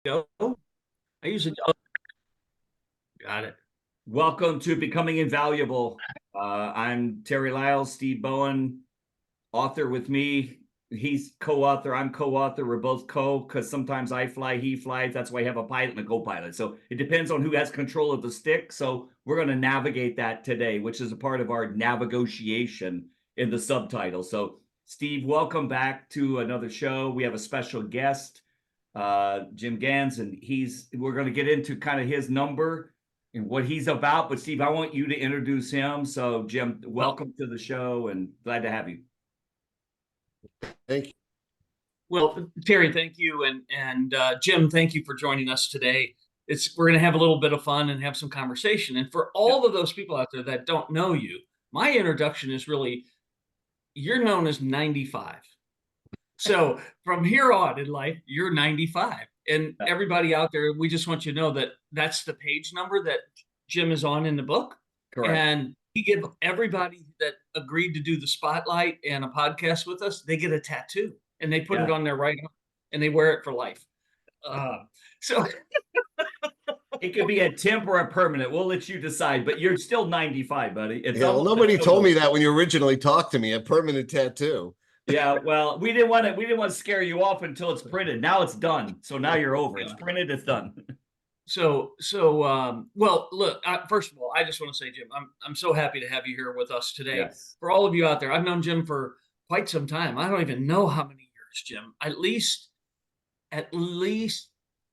Go. I usually got it. Welcome to Becoming Invaluable. I'm Terry Lyles, Steve Bowen, author with me. He's co-author. I'm co-author. We're both because sometimes I fly, he flies. That's why I have a pilot and a co-pilot. So it depends on who has control of the stick. So we're going to navigate that today, which is a part of our navigation in the subtitle. So Steve, welcome back to another show. We have a special guest, Jim Gans, and we're going to get into kind of his number and what he's about. But Steve, I want you to introduce him. So Jim, welcome to the show and glad to have you. Thank you. Well, Terry, thank you, and Jim, thank you for joining us today. We're going to have a little bit of fun and have some conversation. And for all of those people out there that don't know you, my introduction is really you're known as 95. So from here on in life, you're 95. And everybody out there, we just want you to know that that's the page number that Jim is on in the book. Correct. And we give everybody that agreed to do the spotlight and a podcast with us, they get a tattoo and they put it on their right arm and they wear it for life. So it could be a temp or a permanent. We'll let you decide, but you're still 95, buddy. Nobody told me that when you originally talked to me, a permanent tattoo. Yeah, well, we didn't want to scare you off until it's printed. Now it's done. So now you're over. It's printed, it's done. Well, look, first of all, I just want to say, Jim, I'm so happy to have you here with us today. Yes. For all of you out there, I've known Jim for quite some time. I don't even know how many years, Jim. At least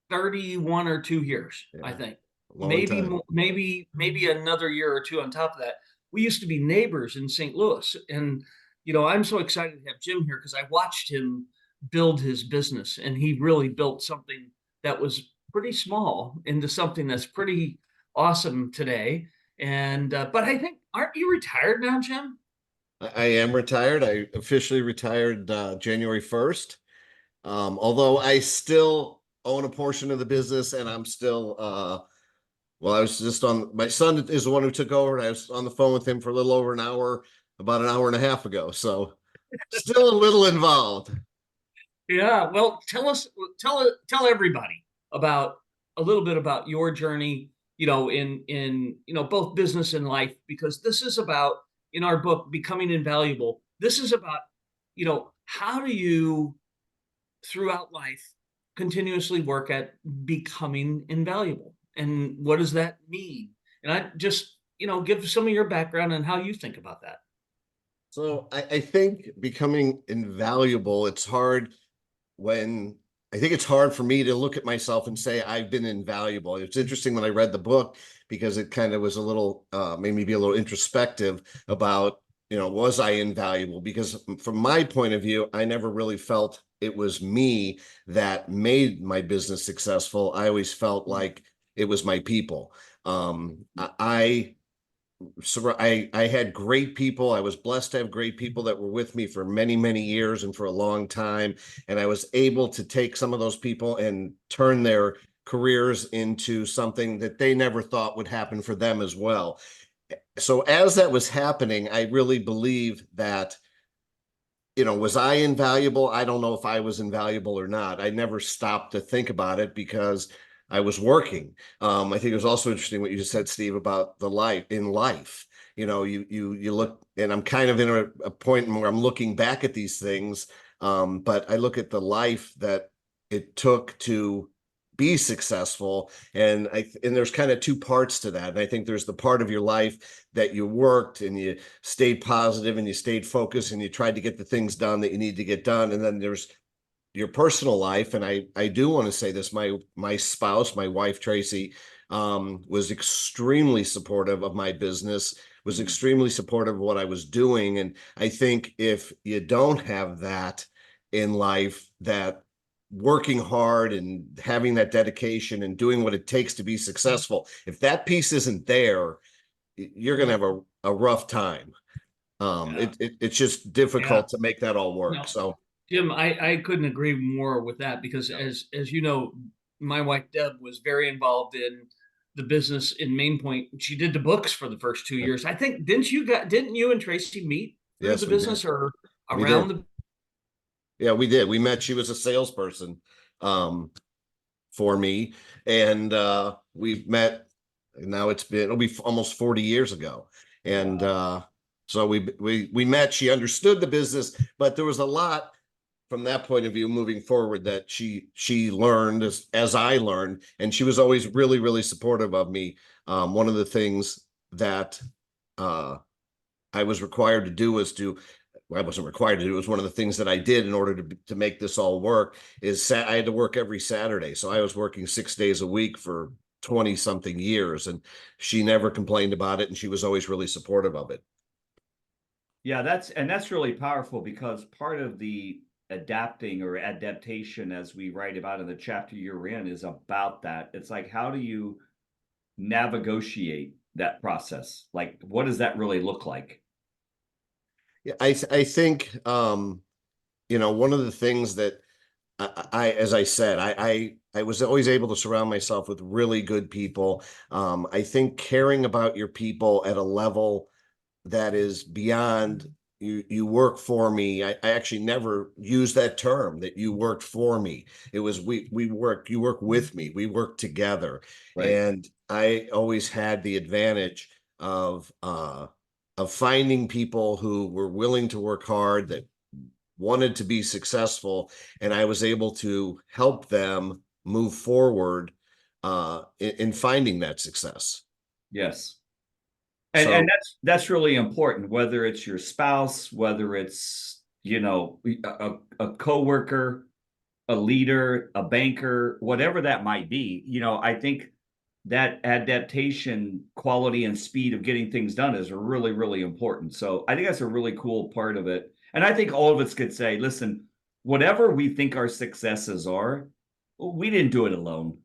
31 or 2 years, I think. Maybe another year or two on top of that. We used to be neighbors in St. Louis, and I'm so excited to have Jim here because I watched him build his business, and he really built something that was pretty small into something that's pretty awesome today. And but I think, aren't you retired now, Jim? I am retired. I officially retired January 1st. Although I still own a portion of the business, and I'm still I was just on, my son is the one who took over, and I was on the phone with him for a little over an hour, about an hour and a half ago. So still a little involved. Yeah. Well, tell everybody about a little bit about your journey, in both business and life, because this is about, in our book, Becoming Invaluable. This is about, how do you throughout life continuously work at becoming invaluable, and what does that mean? And I just, give some of your background and how you think about that. So I think becoming invaluable, it's hard I think it's hard for me to look at myself and say I've been invaluable. It's interesting when I read the book, because it kind of was a little, made me be a little introspective about, was I invaluable? Because from my point of view, I never really felt it was me that made my business successful. I always felt like it was my people. I had great people. I was blessed to have great people that were with me for many, many years and for a long time. And I was able to take some of those people and turn their careers into something that they never thought would happen for them as well. So as that was happening, I really believe that, was I invaluable? I don't know if I was invaluable or not. I never stopped to think about it because I was working. I think it was also interesting what you just said, Steve, about the life in life. You look, and I'm kind of in a point where I'm looking back at these things, but I look at the life that it took to be successful, and there's kind of two parts to that. And I think there's the part of your life that you worked and you stayed positive and you stayed focused and you tried to get the things done that you need to get done, and then there's your personal life. And I do want to say this, my spouse, my wife, Tracy, was extremely supportive of my business, was extremely supportive of what I was doing. And I think if you don't have that in life, that working hard and having that dedication and doing what it takes to be successful, if that piece isn't there, you're going to have a rough time. It's just difficult to make that all work. So Jim, I couldn't agree more with that, because as you know, my wife Deb was very involved in the business in Main Point. She did the books for the first 2 years. I think didn't you and Tracy meet through the business or around the? Yeah, we did. We met. She was a salesperson for me. And we've met, now it'll be almost 40 years ago. And so we met, she understood the business, but there was a lot from that point of view moving forward that she learned as I learned, and she was always really, really supportive of me. One of the things that I was required to do was I wasn't required to do, it was one of the things that I did in order to make this all work, is I had to work every Saturday. So I was working 6 days a week for 20 something years, and she never complained about it, and she was always really supportive of it. Yeah, that's really powerful, because part of the adapting or adaptation, as we write about in the chapter you're in, is about that. It's like, how do you negotiate that process? Like, what does that really look like? Yeah, I think one of the things that as I said, I was always able to surround myself with really good people. I think caring about your people at a level that is beyond you work for me. I actually never used that term, that you worked for me. It was you work with me, we work together. Right. And I always had the advantage of finding people who were willing to work hard, that wanted to be successful, and I was able to help them move forward in finding that success. Yes. So And that's really important, whether it's your spouse, whether it's, a coworker, a leader, a banker, whatever that might be. I think that adaptation, quality, and speed of getting things done is really, really important. So I think that's a really cool part of it. And I think all of us could say, listen, whatever we think our successes are, we didn't do it alone.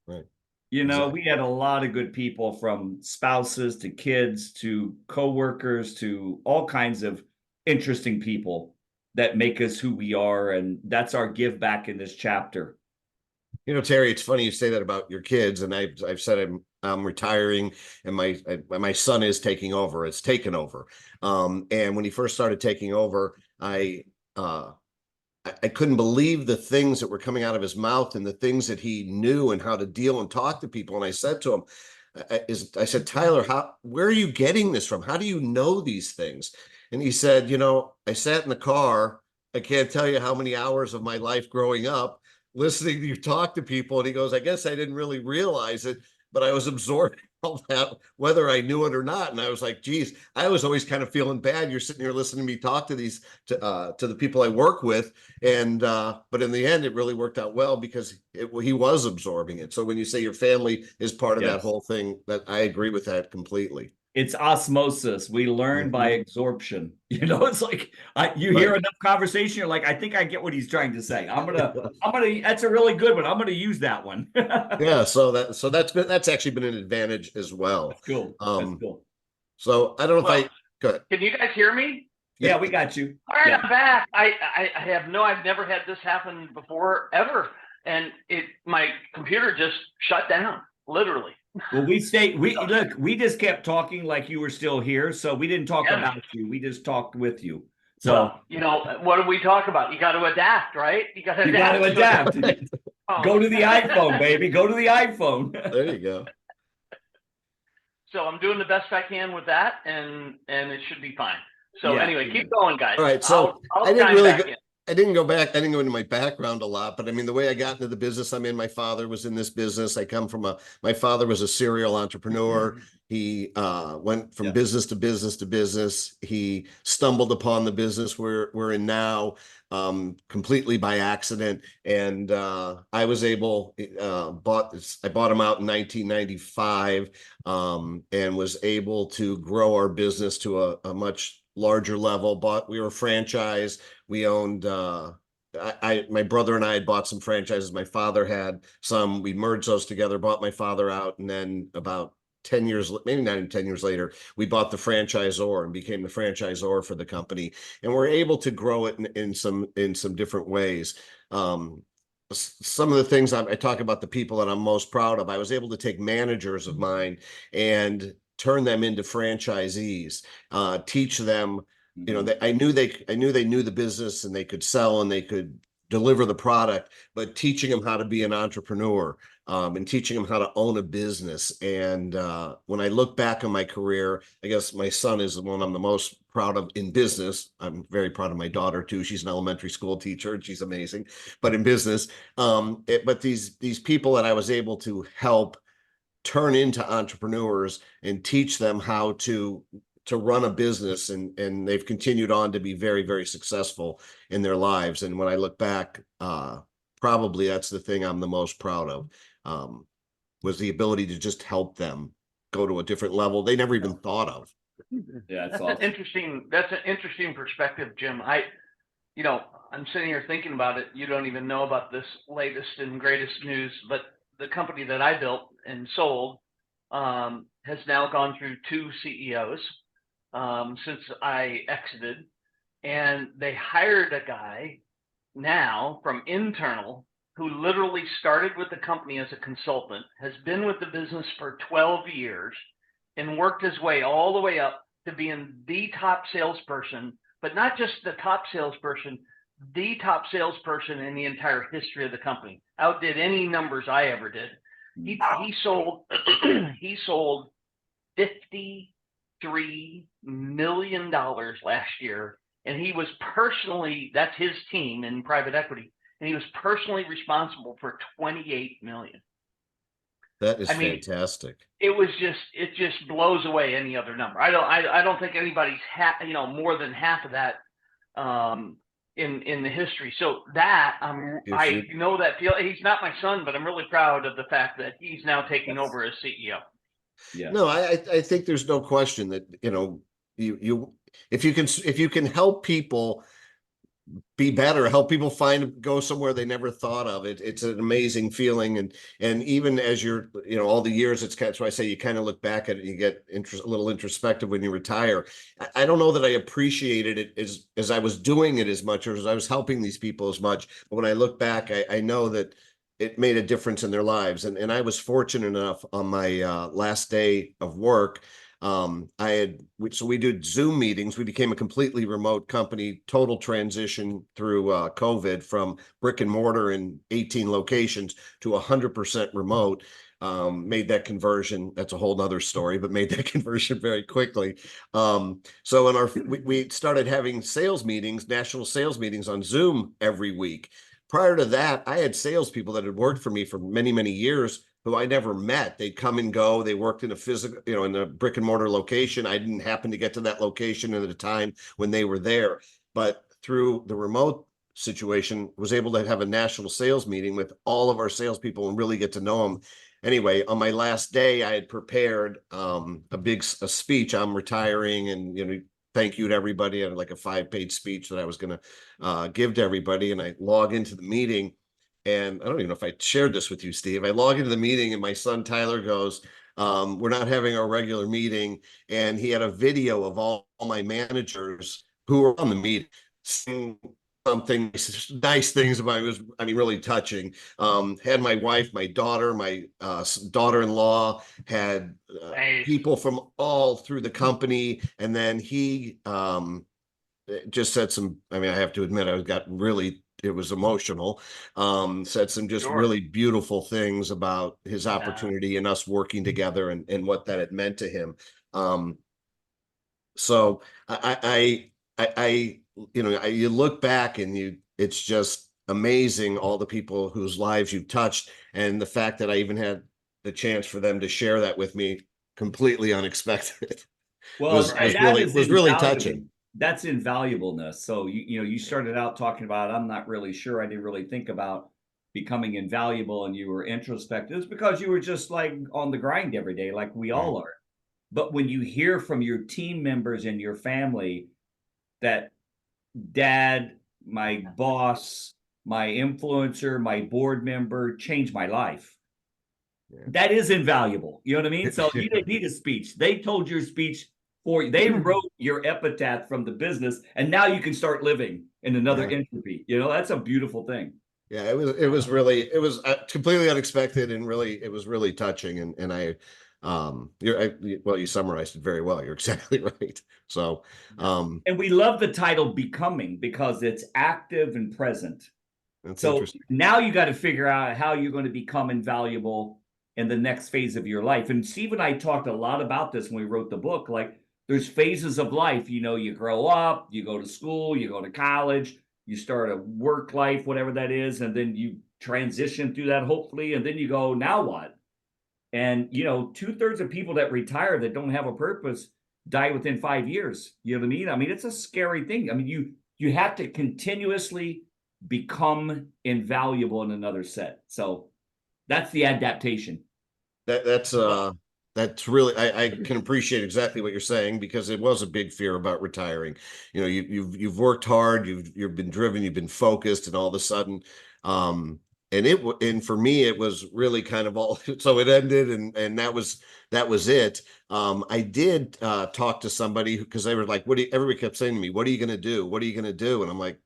right. We had a lot of good people, from spouses to kids to coworkers to all kinds of interesting people that make us who we are. And that's our give back in this chapter. Terry, it's funny you say that about your kids, and I've said I'm retiring, and my son is taking over. It's taken over. And when he first started taking over, I couldn't believe the things that were coming out of his mouth and the things that he knew and how to deal and talk to people. And I said to him, I said, Tyler, where are you getting this from? How do you know these things? And he said, I sat in the car. I can't tell you how many hours of my life growing up listening to you talk to people. And he goes, I guess I didn't really realize it, but I was absorbing all that, whether I knew it or not. And I was like, geez, I was always kind of feeling bad. You're sitting here listening to me talk to to the people I work with. And, but in the end, it really worked out well, because he was absorbing it. So when you say your family is part of that Yes. whole thing, that I agree with that completely. It's osmosis. We learn by absorption. It's like you hear Right. enough conversation, you're like, I think I get what he's trying to say. That's a really good one. I'm gonna use that one. Yeah. So that's actually been an advantage as well. That's cool. That's cool. So I don't know if go ahead. Can you guys hear me? Yeah, we got you. All right, Yeah. I'm back. I've never had this happen before, ever. And my computer just shut down, literally. Well, we just kept talking like you were still here. So we didn't talk about you. We just talked with you. So, what do we talk about? You got to adapt, right? You got to adapt. Go to the iPhone, baby. Go to the iPhone. There you go. So I'm doing the best I can with that, and it should be fine. So Yeah. Anyway, keep going, guys. All right. So I'll I didn't chime really back in. I didn't go back. I didn't go into my background a lot, but I mean, the way I got into the business I'm in, my father was in this business. I come from my father was a serial entrepreneur. He went from business to business to business. He stumbled upon the business we're in now completely by accident. And I was able, I bought him out in 1995 and was able to grow our business to a much larger level. We were franchised. We owned my brother and I had bought some franchises. My father had some. We merged those together, bought my father out, and then about 10 years, maybe not even 10 years later, we bought the franchisor and became the franchisor for the company. And we're able to grow it in some different ways. Some of the things I talk about, the people that I'm most proud of, I was able to take managers of mine and turn them into franchisees, teach them, I knew they knew the business, and they could sell, and they could deliver the product, but teaching them how to be an entrepreneur, and teaching them how to own a business. And when I look back on my career, I guess my son is the one I'm the most proud of in business. I'm very proud of my daughter too. She's an elementary school teacher and she's amazing. But in business, but these people that I was able to help turn into entrepreneurs and teach them how to run a business, and they've continued on to be very, very successful in their lives. And when I look back, probably that's the thing I'm the most proud of, was the ability to just help them go to a different level they never even thought of. Yeah, That's awesome. that's an interesting perspective, Jim. I'm sitting here thinking about it. You don't even know about this latest and greatest news, but the company that I built and sold has now gone through 2 CEOs since I exited, and they hired a guy now from internal who literally started with the company as a consultant, has been with the business for 12 years, and worked his way all the way up to being the top salesperson, but not just the top salesperson, the top salesperson in the entire history of the company. Outdid any numbers I ever did. He sold he sold $53 million last year, and he was personally, that's his team in private equity, and he was personally responsible for 28 million. That is fantastic. It just blows away any other number. I don't think anybody's more than half of that in the history. So that I know that feel. He's not my son, but I'm really proud of the fact that he's now taking over as CEO. Yeah. No, I think there's no question that, you if you can help people be better, help people go somewhere they never thought of, it's an amazing feeling. And even as you're, all the years, that's why I say you kind of look back at it and you get a little introspective when you retire. I don't know that I appreciated it as I was doing it as much, or as I was helping these people as much, but when I look back, I know that it made a difference in their lives. And I was fortunate enough on my last day of work. We did Zoom meetings. We became a completely remote company, total transition through COVID from brick and mortar in 18 locations to 100% remote. Made that conversion. That's a whole nother story, but made that conversion very quickly. So we started having sales meetings, national sales meetings on Zoom every week. Prior to that, I had salespeople that had worked for me for many, many years who I never met. They'd come and go. They worked in a physical, in a brick and mortar location. I didn't happen to get to that location at the time when they were there. But through the remote situation, was able to have a national sales meeting with all of our salespeople and really get to know them. Anyway, on my last day, I had prepared a speech. I'm retiring, and thank you to everybody. I had like a 5-page speech that I was going to give to everybody. And I log into the meeting, and I don't even know if I shared this with you, Steve. I log into the meeting and my son Tyler goes, we're not having our regular meeting. And he had a video of all my managers who were on the meeting saying something nice things about it. Really touching. Had my wife, my daughter, my daughter-in-law, had people from all through the company. And then he just said some, I have to admit, it was emotional. Said some just really beautiful things about his opportunity and us working together, and what that had meant to him. So you look back and it's just amazing, all the people whose lives you've touched, and the fact that I even had the chance for them to share that with me, completely unexpected. Well, was really touching. That's invaluableness. So you started out talking about, I'm not really sure. I didn't really think about becoming invaluable, and you were introspective. It's because you were just like on the grind every day, like we all are. But when you hear from your team members and your family that dad, my boss, my influencer, my board member changed my life, that is invaluable. You know what I mean? So you didn't need a speech. They told your speech for you. They wrote your epitaph from the business, and now you can start living in another entropy. You that's a beautiful thing. Yeah, it was completely unexpected, and it was really touching. And I, you summarized it very well. You're exactly right. So, and we love the title Becoming, because it's active and present. That's So interesting. now you got to figure out how you're going to become invaluable in the next phase of your life. And Steve and I talked a lot about this when we wrote the book. Like, there's phases of life. You know, you grow up, you go to school, you go to college, you start a work life, whatever that is, and then you transition through that, hopefully, and then you go, now what? And you know, 2/3 of people that retire that don't have a purpose die within 5 years. You know what I mean? I mean, it's a scary thing. I mean, you have to continuously become invaluable in another set. So that's the adaptation. That's really, I can appreciate exactly what you're saying, because it was a big fear about retiring. You know, you've worked hard, you've been driven, you've been focused, and all of a sudden, and for me it was really kind of all so it ended, and that was it. I did talk to somebody because they were like, everybody kept saying to me, what are you going to do? What are you going to do? And I'm like,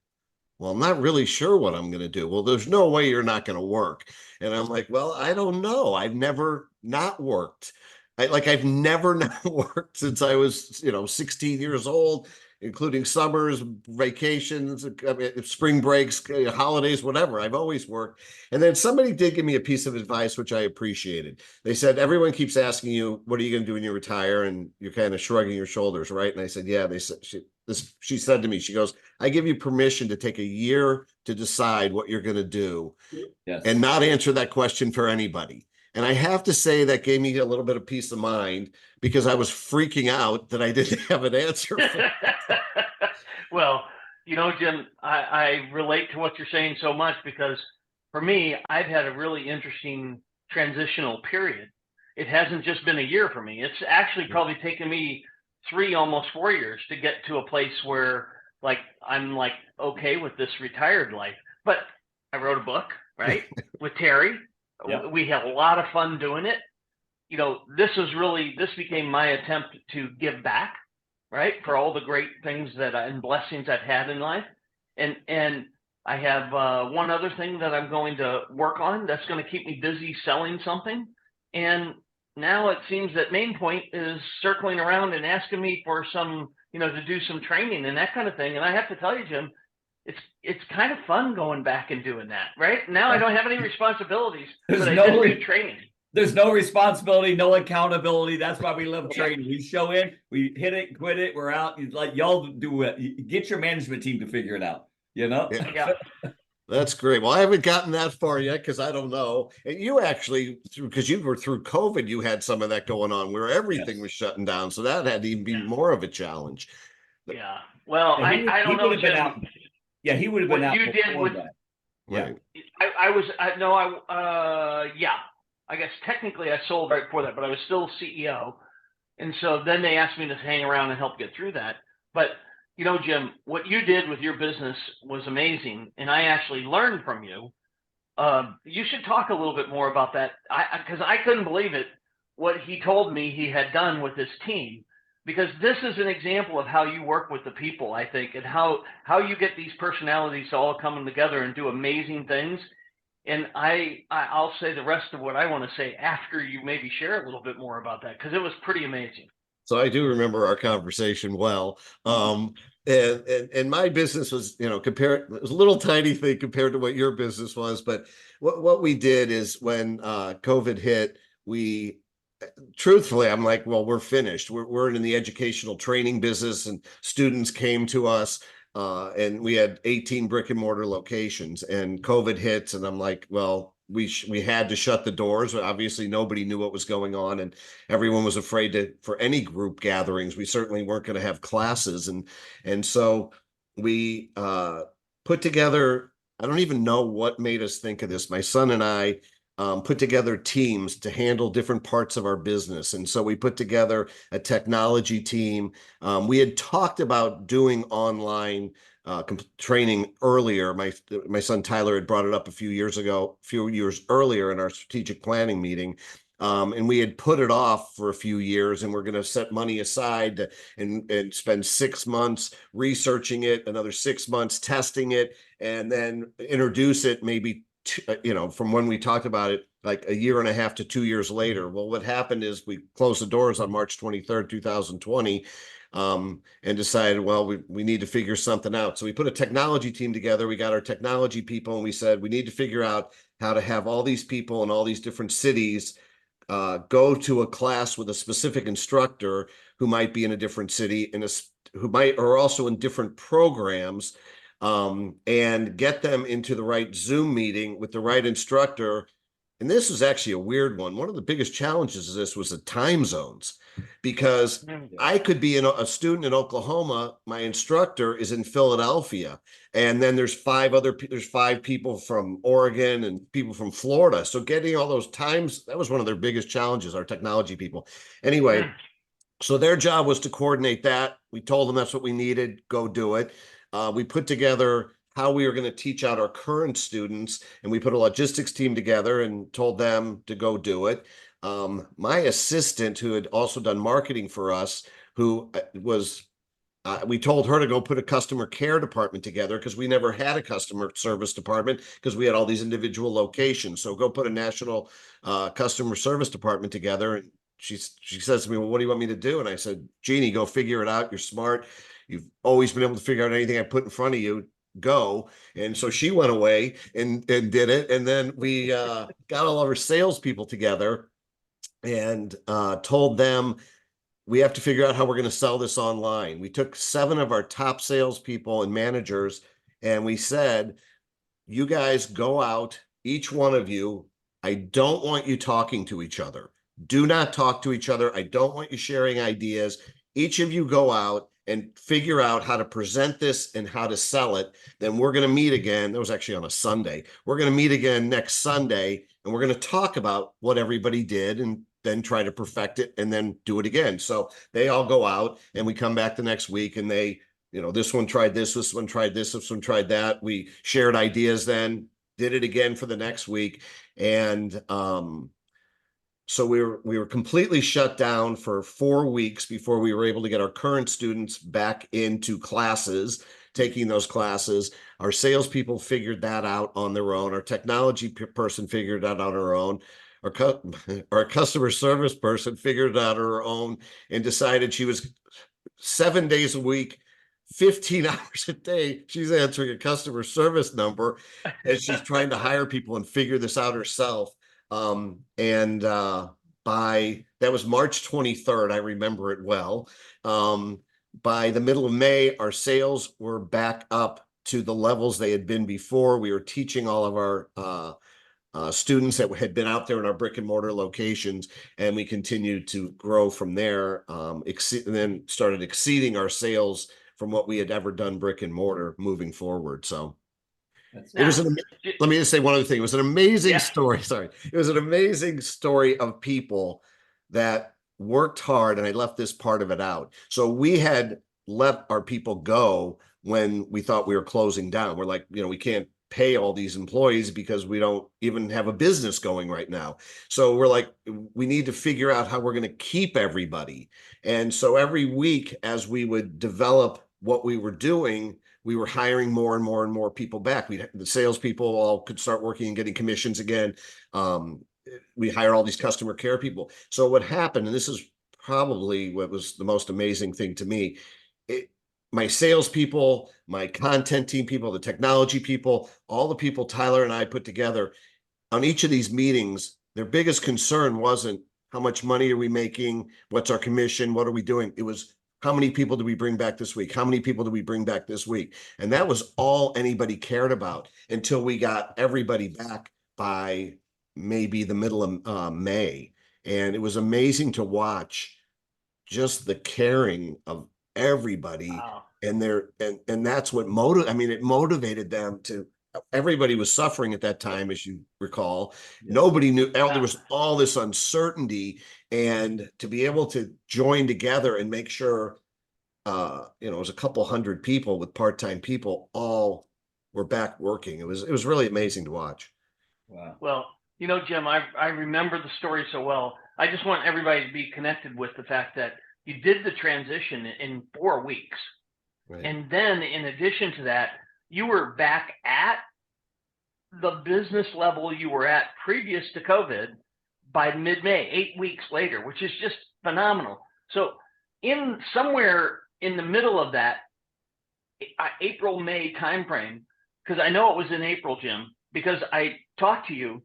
well, I'm not really sure what I'm going to do. Well, there's no way you're not going to work. And I'm like, well, I don't know. I've never not worked. I've never not worked since I was, 16 years old, including summers, vacations, I mean, spring breaks, holidays, whatever. I've always worked. And then somebody did give me a piece of advice, which I appreciated. They said, everyone keeps asking you, what are you going to do when you retire? And you're kind of shrugging your shoulders, right? And I said, yeah. They said, she said to me, she goes, I give you permission to take a year to decide what you're going to do, Yes. and not answer that question for anybody. And I have to say that gave me a little bit of peace of mind, because I was freaking out that I didn't have an answer. Well, Jim, I relate to what you're saying so much, because for me, I've had a really interesting transitional period. It hasn't just been a year for me. It's actually probably taken me 3, almost 4 years to get to a place where I'm okay with this retired life. But I wrote a book, right, with Terry. Yep. We had a lot of fun doing it. This became my attempt to give back, right, for all the great things and blessings I've had in life. And I have one other thing that I'm going to work on that's going to keep me busy selling something. And now it seems that Main Point is circling around and asking me for some, to do some training and that kind of thing. And I have to tell you, Jim, it's kind of fun going back and doing that. Right now, I don't have any responsibilities, but I just do training. There's no responsibility, no accountability. That's why we love training. We show in, we hit it, quit it, we're out. Like, y'all do it. Get your management team to figure it out. Yeah. That's great. Well, I haven't gotten that far yet, because I don't know. And you actually, because you were through COVID, you had some of that going on where everything was shutting down. So that had to even be more of a challenge. Yeah. Well, I don't know, Jim. Yeah, he would have been what out you did with that. Right. Yeah. I guess technically I sold right before that, but I was still CEO. And so then they asked me to hang around and help get through that. But, Jim, what you did with your business was amazing. And I actually learned from you. You should talk a little bit more about that, because I couldn't believe it, what he told me he had done with his team. Because this is an example of how you work with the people, I think, and how you get these personalities all coming together and do amazing things. And I'll say the rest of what I want to say after you maybe share a little bit more about that, because it was pretty amazing. So I do remember our conversation well. And my business was, it was a little tiny thing compared to what your business was. But what we did is, when COVID hit, truthfully, I'm like, well, we're finished. We're in the educational training business, and students came to us. And we had 18 brick and mortar locations, and COVID hits, and I'm like, well, we had to shut the doors. Obviously, nobody knew what was going on, and everyone was afraid for any group gatherings. We certainly weren't going to have classes, and so we put together. I don't even know what made us think of this. My son and I put together teams to handle different parts of our business. And so we put together a technology team. We had talked about doing online training earlier. My son Tyler had brought it up a few years earlier in our strategic planning meeting. And we had put it off for a few years, and we're going to set money aside and spend 6 months researching it, another 6 months testing it, and then introduce it maybe from when we talked about it, like a year and a half to 2 years later. Well, what happened is we closed the doors on March 23rd, 2020, and decided, well, we need to figure something out. So we put a technology team together. We got our technology people, and we said, we need to figure out how to have all these people in all these different cities go to a class with a specific instructor who might be in a different city who might are also in different programs, and get them into the right Zoom meeting with the right instructor. And this is actually a weird one. One of the biggest challenges of this was the time zones, because I could be a student in Oklahoma. My instructor is in Philadelphia. And then there's five people from Oregon and people from Florida. So getting all those times, that was one of their biggest challenges, our technology people. Anyway, so their job was to coordinate that. We told them that's what we needed, go do it. We put together how we were going to teach out our current students, and we put a logistics team together and told them to go do it. My assistant, who had also done marketing for us, we told her to go put a customer care department together, because we never had a customer service department because we had all these individual locations. So go put a national customer service department together. And she says to me, well, what do you want me to do? And I said, Jeannie, go figure it out. You're smart. You've always been able to figure out anything I put in front of you. Go. And so she went away and did it. And then we got all of our salespeople together and told them, we have to figure out how we're going to sell this online. We took 7 of our top salespeople and managers, and we said, you guys go out, each one of you. I don't want you talking to each other. Do not talk to each other. I don't want you sharing ideas. Each of you go out and figure out how to present this and how to sell it. Then we're going to meet again. That was actually on a Sunday. We're going to meet again next Sunday, and we're going to talk about what everybody did and then try to perfect it and then do it again. So they all go out, and we come back the next week, and they, this one tried this one tried this one tried that. We shared ideas, then did it again for the next week. And so we were completely shut down for 4 weeks before we were able to get our current students back into classes, taking those classes. Our salespeople figured that out on their own. Our technology person figured it out on her own. Our customer service person figured it out on her own and decided she was 7 days a week, 15 hours a day. She's answering a customer service number as she's trying to hire people and figure this out herself. By that was March 23rd, I remember it well. By the middle of May, our sales were back up to the levels they had been before. We were teaching all of our students that had been out there in our brick and mortar locations, and we continued to grow from there, and then started exceeding our sales from what we had ever done brick and mortar moving forward. So it was let me just say one other thing. It was an amazing story. Sorry. It was an amazing story of people that worked hard, and I left this part of it out. So we had let our people go when we thought we were closing down. We're like, we can't pay all these employees because we don't even have a business going right now. So we're like, we need to figure out how we're going to keep everybody. And so every week, as we would develop what we were doing, we were hiring more and more and more people back. The salespeople all could start working and getting commissions again. We hired all these customer care people. So what happened, and this is probably what was the most amazing thing to me, my salespeople, my content team people, the technology people, all the people Tyler and I put together on each of these meetings, their biggest concern wasn't how much money are we making, what's our commission, what are we doing? It was, how many people do we bring back this week? How many people do we bring back this week? And that was all anybody cared about until we got everybody back by maybe the middle of May. And it was amazing to watch just the caring of everybody. Wow. And that's what it motivated them to. Everybody was suffering at that time, as you recall. Yeah. Nobody knew. Yeah. There was all this uncertainty, and to be able to join together and make sure, it was a couple hundred people with part-time people, all were back working. It was really amazing to watch. Wow. Well, Jim, I remember the story so well. I just want everybody to be connected with the fact that you did the transition in 4 weeks. Right. And then in addition to that, you were back at the business level you were at previous to COVID by mid-May, 8 weeks later, which is just phenomenal. So in somewhere in the middle of that April, May timeframe, because I know it was in April, Jim, because I talked to you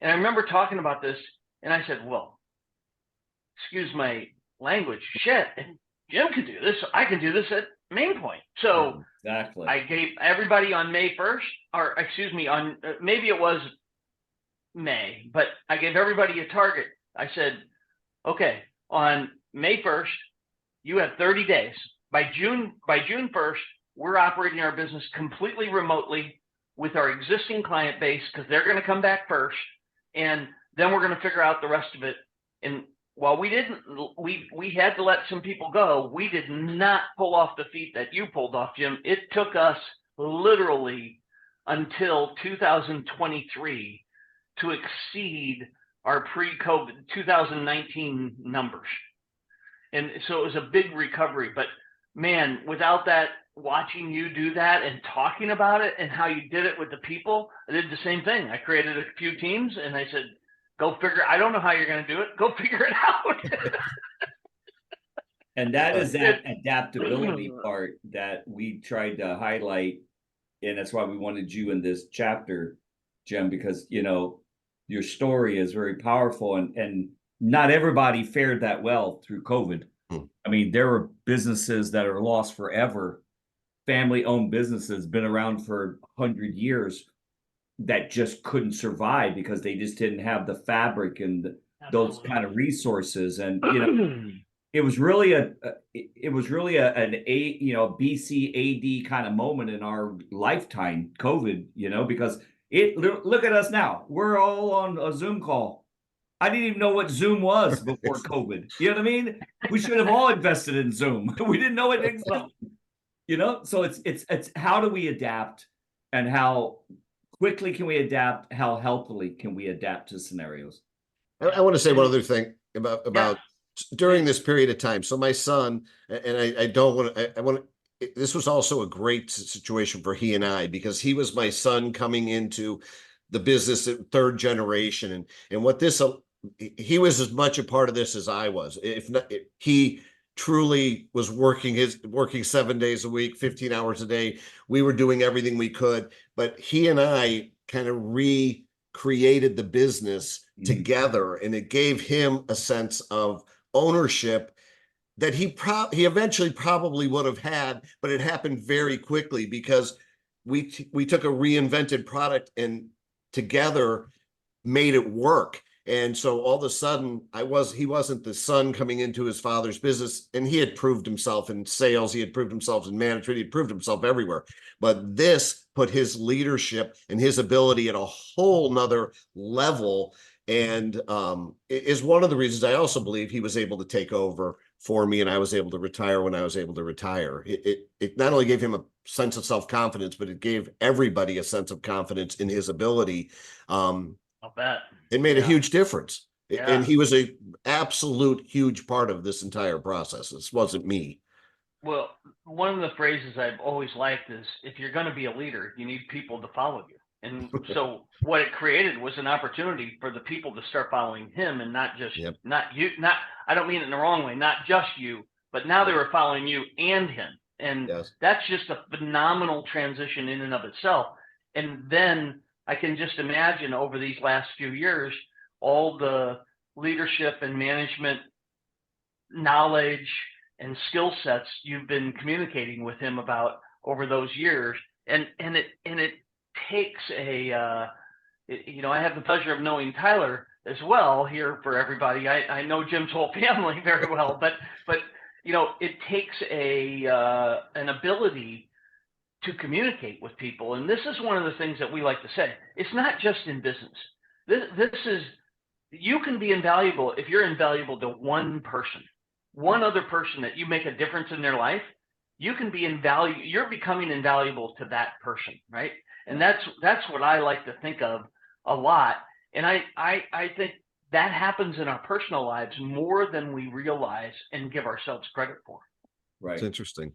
and I remember talking about this and I said, well, excuse my language, shit, if Jim could do this, I can do this at Main Point. So exactly. I gave everybody on May 1st, or excuse me, on maybe it was May, but I gave everybody a target. I said, okay, on May 1st, you have 30 days. By June 1st, we're operating our business completely remotely with our existing client base because they're going to come back first, and then we're going to figure out the rest of it. And while we had to let some people go, we did not pull off the feat that you pulled off, Jim. It took us literally until 2023 to exceed our pre-COVID 2019 numbers. And so it was a big recovery, but man, without that, watching you do that and talking about it and how you did it with the people, I did the same thing. I created a few teams and I said, go figure, I don't know how you're going to do it. Go figure it out. And that is that adaptability part that we tried to highlight. And that's why we wanted you in this chapter, Jim, because, you know, your story is very powerful and not everybody fared that well through COVID. I mean, there were businesses that are lost forever, family-owned businesses, been around for 100 years that just couldn't survive because they just didn't have the fabric and those kind of resources. And, you know, it was really an BC AD kind of moment in our lifetime, COVID, you know, because look at us now. We're all on a Zoom call. I didn't even know what Zoom was before COVID. You know what I mean? We should have all invested in Zoom. We didn't know it existed. You know, so it's how do we adapt, and how quickly can we adapt? How healthily can we adapt to scenarios? I want to say one other thing about during this period of time. So my son, and I don't want to, I want to, this was also a great situation for he and I, because he was my son coming into the business at third generation. And what this, he was as much a part of this as I was. If not, he truly was working 7 days a week, 15 hours a day. We were doing everything we could, but he and I kind of recreated the business together, and it gave him a sense of ownership that he eventually probably would have had, but it happened very quickly because we took a reinvented product and together made it work. And so all of a sudden he wasn't the son coming into his father's business, and he had proved himself in sales. He had proved himself in management. He had proved himself everywhere. But this put his leadership and his ability at a whole nother level. And is one of the reasons I also believe he was able to take over for me, and I was able to retire when I was able to retire. It not only gave him a sense of self-confidence, but it gave everybody a sense of confidence in his ability. I'll bet. It made a huge difference. Yeah. And he was a absolute huge part of this entire process. This wasn't me. Well, one of the phrases I've always liked is, if you're going to be a leader, you need people to follow you. And so what it created was an opportunity for the people to start following him, and not just, not you, I don't mean it in the wrong way, not just you, but now they were following you and him. And that's just a phenomenal transition in and of itself. And then I can just imagine over these last few years, all the leadership and management knowledge and skill sets you've been communicating with him about over those years. And it takes I have the pleasure of knowing Tyler as well here for everybody. I know Jim's whole family very well, but it takes an ability to communicate with people. And this is one of the things that we like to say. It's not just in business. This is, you can be invaluable if you're invaluable to one person, one other person that you make a difference in their life. You can be invaluable. You're becoming invaluable to that person, right? And that's what I like to think of a lot. And I think that happens in our personal lives more than we realize and give ourselves credit for. Right. It's interesting.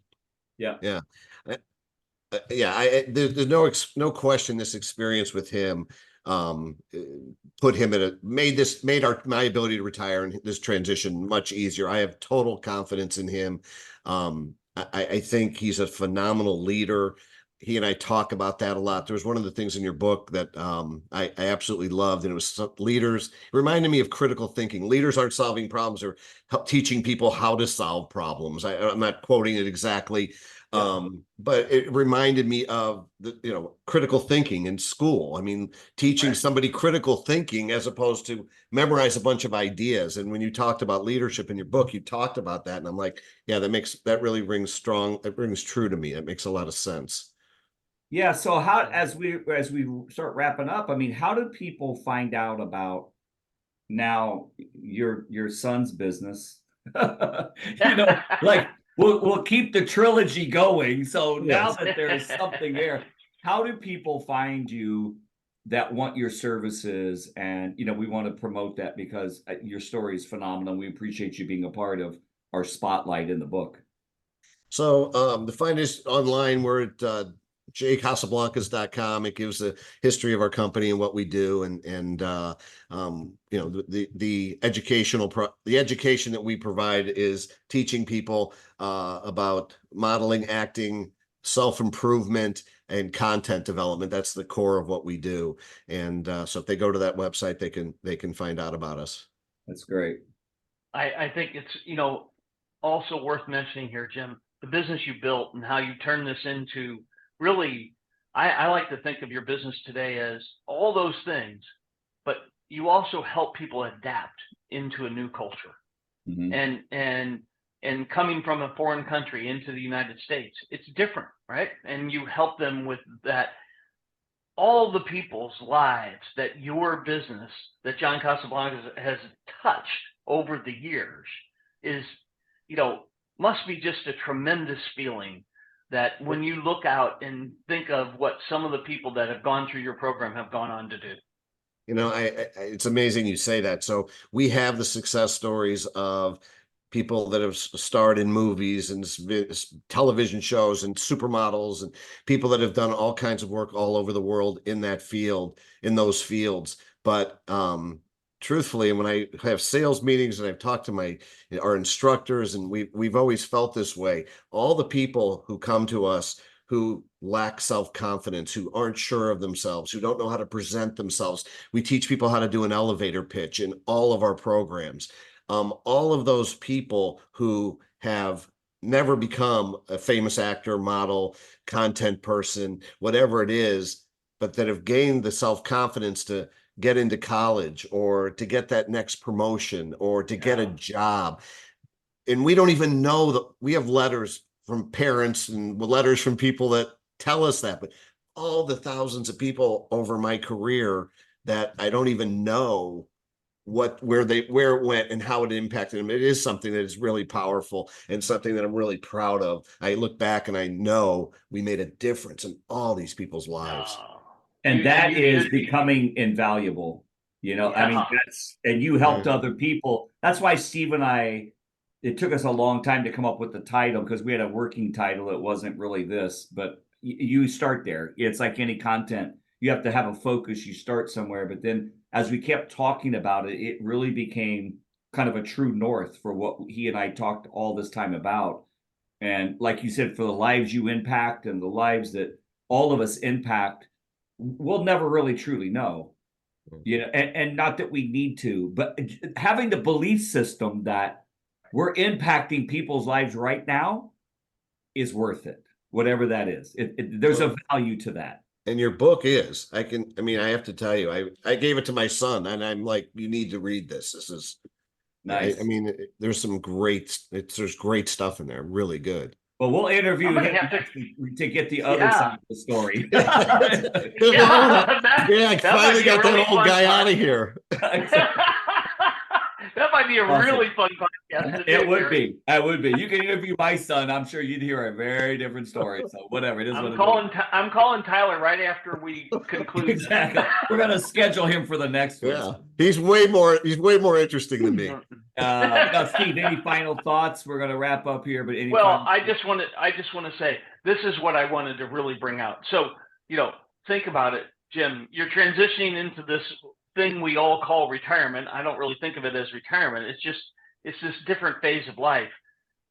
Yeah. Yeah. Yeah, there's no question this experience with him put him at made my ability to retire and this transition much easier. I have total confidence in him. I think he's a phenomenal leader. He and I talk about that a lot. There was one of the things in your book that I absolutely loved, and it was leaders. It reminded me of critical thinking. Leaders aren't solving problems; they're teaching people how to solve problems. I'm not quoting it exactly, but it reminded me of the critical thinking in school. I mean, teaching somebody critical thinking as opposed to memorize a bunch of ideas. And when you talked about leadership in your book, you talked about that, and I'm like, yeah, that really rings strong. It rings true to me. It makes a lot of sense. Yeah. So how, as we start wrapping up, I mean, how do people find out about now your son's business? Like we'll keep the trilogy going. So now that there's something there, how do people find you that want your services? And we want to promote that because your story is phenomenal. We appreciate you being a part of our spotlight in the book. So to find us online, we're at jcasablancas.com. It gives a history of our company and what we do, and the education that we provide is teaching people about modeling, acting, self-improvement, and content development. That's the core of what we do. And so if they go to that website, they can find out about us. That's great. I think it's, also worth mentioning here, Jim, the business you built and how you turned this into really, I like to think of your business today as all those things, but you also help people adapt into a new culture. And coming from a foreign country into the United States, it's different, right? And you help them with that. All the people's lives that your business, that John Casablancas has touched over the years is, must be just a tremendous feeling that when you look out and think of what some of the people that have gone through your program have gone on to do. It's amazing you say that. So we have the success stories of people that have starred in movies and television shows and supermodels and people that have done all kinds of work all over the world in those fields. But truthfully, when I have sales meetings and I've talked to our instructors, and we've always felt this way, all the people who come to us who lack self-confidence, who aren't sure of themselves, who don't know how to present themselves. We teach people how to do an elevator pitch in all of our programs. All of those people who have never become a famous actor, model, content person, whatever it is, but that have gained the self-confidence to get into college or to get that next promotion or to get a job. And we don't even know that we have letters from parents and letters from people that tell us that, but all the thousands of people over my career that I don't even know where it went and how it impacted them. It is something that is really powerful and something that I'm really proud of. I look back and I know we made a difference in all these people's lives. And that is becoming invaluable. I mean, and you helped other people. That's why Steve and I, it took us a long time to come up with the title because we had a working title. It wasn't really this, but you start there. It's like any content. You have to have a focus. You start somewhere, but then as we kept talking about it, it really became kind of a true north for what he and I talked all this time about. And like you said, for the lives you impact and the lives that all of us impact, we'll never really truly know. And not that we need to, but having the belief system that we're impacting people's lives right now is worth it, whatever that is. There's a value to that. And your book is, I have to tell you, I gave it to my son and I'm like, you need to read this. This is nice. There's there's great stuff in there. Really good. Well, we'll interview him to get the other side of the story. I finally got that old guy out of here. That might be a Awesome. really fun podcast. To It do, would Terry. be. It would be. You can interview my son. I'm sure you'd hear a very different story. So whatever. It is what it is. I'm calling Tyler right after we conclude. this. Exactly. We're gonna schedule him for the next one. Yeah, he's way more interesting than me. Now, Steve, any final thoughts? We're gonna wrap up here, but any Well, final- I just want to say this is what I wanted to really bring out. So, think about it, Jim. You're transitioning into this thing we all call retirement. I don't really think of it as retirement. It's this different phase of life.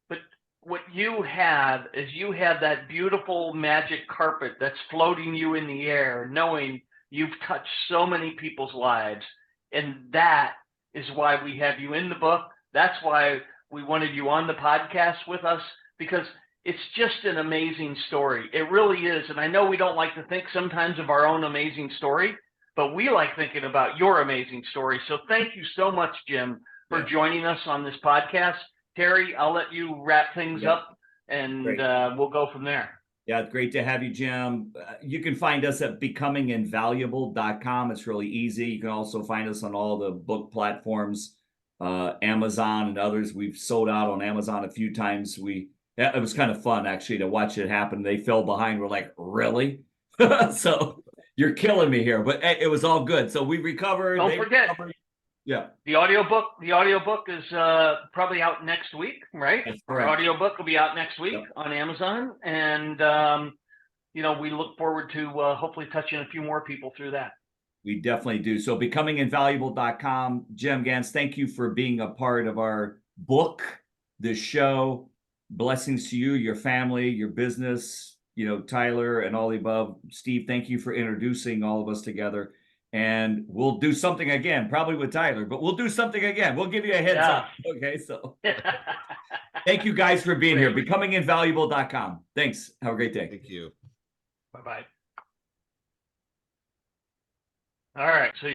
But what you have is you have that beautiful magic carpet that's floating you in the air, knowing you've touched so many people's lives. And that is why we have you in the book. That's why we wanted you on the podcast with us, because it's just an amazing story. It really is. And I know we don't like to think sometimes of our own amazing story, but we like thinking about your amazing story. So thank you so much, Jim, for joining us on this podcast. Terry, I'll let you wrap things up, and we'll go from there. Yeah, great to have you, Jim. You can find us at becominginvaluable.com. It's really easy. You can also find us on all the book platforms, Amazon and others. We've sold out on Amazon a few times. It was kind of fun, actually, to watch it happen. They fell behind. We're like, really? So you're killing me here, but it was all good. So we recovered. Don't forget. Yeah. The audiobook is probably out next week, right? That's Our correct. audiobook will be out next week on Amazon. And, we look forward to hopefully touching a few more people through that. We definitely do. So becominginvaluable.com. Jim Gans, thank you for being a part of our book, this show. Blessings to you, your family, your business, Tyler and all the above. Steve, thank you for introducing all of us together. And we'll do something again, probably with Tyler, but we'll do something again. We'll give you a heads up. Okay, so thank you guys for being here. Becominginvaluable.com. Thanks. Have a great day. Thank you. Bye-bye. All right. So